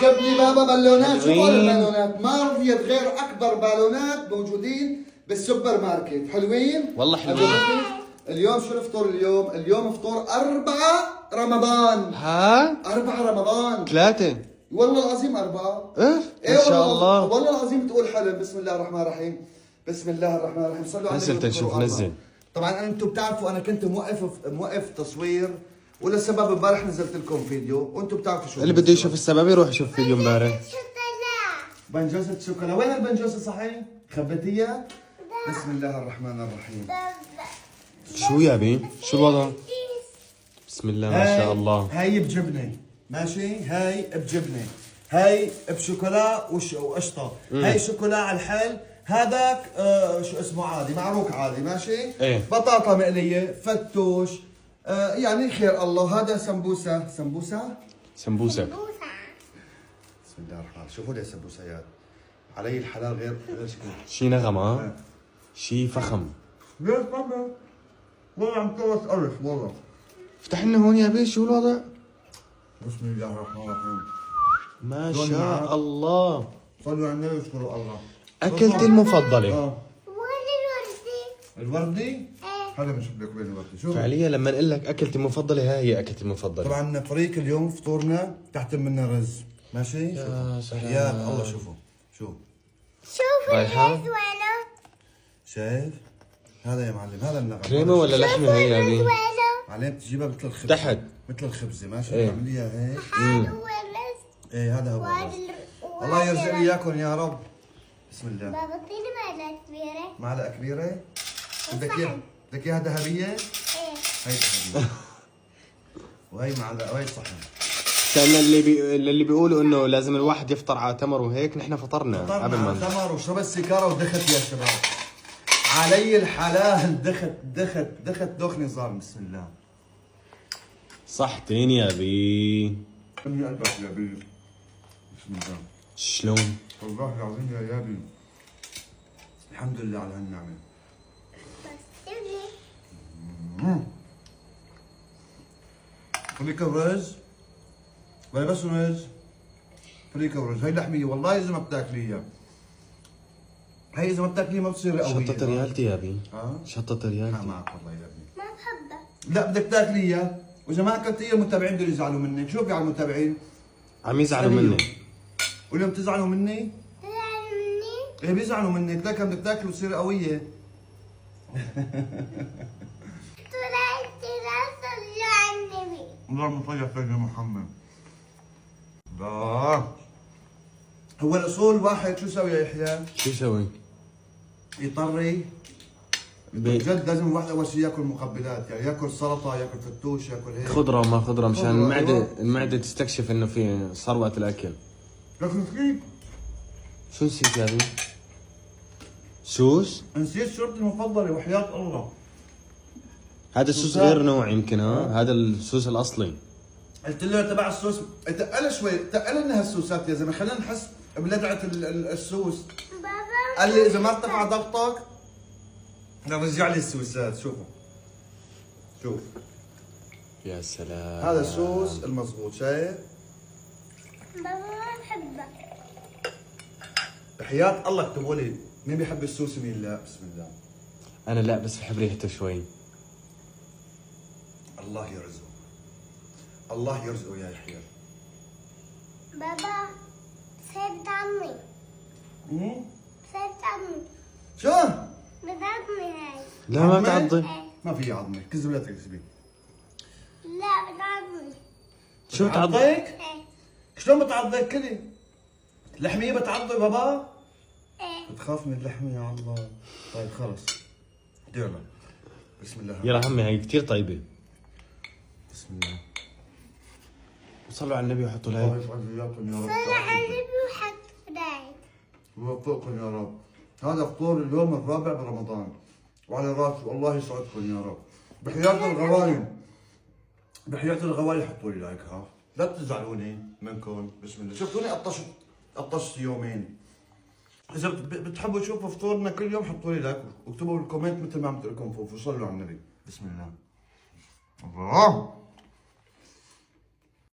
جاب لي بابا بالونات. شوفوا حلوين. البالونات ما رضيت غير اكبر بالونات موجودين بالسوبر ماركت. حلوين والله حلوين. اليوم شو الفطور اليوم؟ اليوم فطور 4 رمضان. ها 4 رمضان 3 والله العظيم 4. اف إيه ما شاء والله الله. والله العظيم تقول حلم. بسم الله الرحمن الرحيم. بسم الله الرحمن الرحيم. صلوا على نزل النبي تنشوف، واذكروا الله. نزل. طبعا انتم بتعرفوا انا كنت موقف تصوير ولسبب امبارح نزلت لكم فيديو وانتم بتعرفوا شو اللي بده يشوف السبب يروح يشوف فيديو امبارح. بنجوزة شوكولا. وين البنجوزة صحيح؟ خبيتيها؟ بسم الله الرحمن الرحيم. شو يا بي؟ شو الوضع؟ بسم الله ما شاء الله. هاي بجبنة ماشي، هاي بجبنة، هاي بشوكولا وقشطة، هاي شوكولا على الحل، هذاك شو اسمه عادي معروك عادي ماشي. ايه بطاطا مقلية، فتوش، يعني خير الله. هذا سمبوسة. سمبوسة. بسم الله الرحمن الرحيم. شوفوا لي السمبوسيات علي الحلال غير شكل. شي نغم ها؟ شي فخم. ليش طبعا؟ والله عم تقص قرف والله. افتح لنا هون يا بي. شو الوضع؟ بسم الله الرحمن الرحيم. ما دول شاء معك. الله. صلوا على النبي واذكروا الله. اكلتي المفضلة. الوردي؟ هذا مش بدك وين الوردي؟ شوف فعليا لما نقول لك اكلتي المفضلة هاي هي اكلتي المفضلة. طبعا فريق اليوم فطورنا تحت منا رز ماشي. يا سلام. يا الله شوفوا شوف رايحة؟ الرز وينه؟ شايف؟ هذا يا معلم هذا النغم. كريمة ولا لحمة هي يا بي؟ وينه؟ معلم تجيبها مثل الخبز تحت. مثل الخبزة ماشي. ايه. تعمليها هيك. هذا هو الرز ايه هذا هو وهذا الرز. ال- الله يرزق لي اياكم يا رب. بسم الله. بابا اعطيني معلقة كبيرة. معلقة كبيرة. بدك اياها ذهبية؟ ايه. هي ذهبية. وهي معلقة وهي صحن. كان اللي بيقولوا انه لازم الواحد يفطر على تمر وهيك، نحن فطرنا قبل ما تمر وشربت سيجارة ودخت يا شباب. علي الحلال دخت دخني صار. بسم الله. صحتين يا بي. خلي قلبك يا بي. بسم الله. شلون؟ والله العظيم يا يابي الحمد لله على هالنعمة. بس ابني. خليك الرز ولا بس رز؟ خليك الرز. هي لحمية والله إذا ما بتاكليها. هي إذا ما بتاكليها ما بتصير قوية. شطة ريالتي يا بي. ها؟ شطة ما ريالتي. معك والله يا ابني. ما بحبها. لا بدك تاكليها وإذا ما أكلتيها المتابعين بدهم يزعلوا منك. شوفي على المتابعين عم يزعلوا مني. واليوم تزعلوا مني؟ تزعل مني؟ إيه بيزعلوا منك. لكن بدك تاكل وتصير قوية. طلعت صلوا على النبي. اللهم صل على سيدنا محمد. الله. هو الاصول واحد شو يسوي يا يحيى؟ شو يسوي؟ يطري. بجد لازم الواحد اول شيء ياكل مقبلات، يعني ياكل سلطه، ياكل فتوش، ياكل هيك. خضرة وما خضرة مشان خضرة، أيوة. المعدة تستكشف انه في صار وقت الاكل. لكن نسيت شو نسيت يا بي؟ سوس؟ نسيت شربتي المفضله وحياه الله. هذا السوس غير نوع يمكن ها؟ هذا السوس الاصلي. قلت له تبع السوس تقل شوي، تقل لنا هالسوسات يا زلمه، خلينا نحس بلدعه السوس. بابا. قال لي اذا ما ارتفع ضغطك رجع لي السوسات. شوفوا شوف يا سلام. هذا السوس المضبوط شايف؟ بابا ما بحبها. بحياة الله اكتبوا لي مين بيحب السوس ومين لا. بسم الله. انا لا بس بحب ريحته شوي. الله يرزقه. الله يرزقه يا يحيى. بابا سيبت عمي. سيبت عمي. شو؟ بتعضني هاي. لا ما عظمة؟ بتعضي. ايه. ما في عظمه، كذب لا تكذبي. لا بتعضني. شو بتعضي؟ بتعضيك؟ ايه. شلون بتعضيك كلي؟ لحمية بتعضي بابا؟ ايه. بتخاف من اللحمة يا الله. طيب خلص. يلا. بسم الله. يلا عمي هاي كثير طيبة. بسم الله. وصلوا على النبي وحطوا الله لايك. يسعد وياكم يا رب. صلى على النبي وحط فرايد. ويوفقكم يا رب. هذا فطور اليوم الرابع برمضان وعلى راسه الله يسعدكم يا رب. بحياة الغوايم بحياة الغوايم حطوا لي لايك ها. لا تزعلوني منكم. بسم الله. شفتوني قطشت يومين. إذا بتحبوا تشوفوا فطورنا كل يوم حطوا لي لايك واكتبوا بالكومنت مثل ما عملت لكم فوق وصلوا على النبي. بسم الله. الله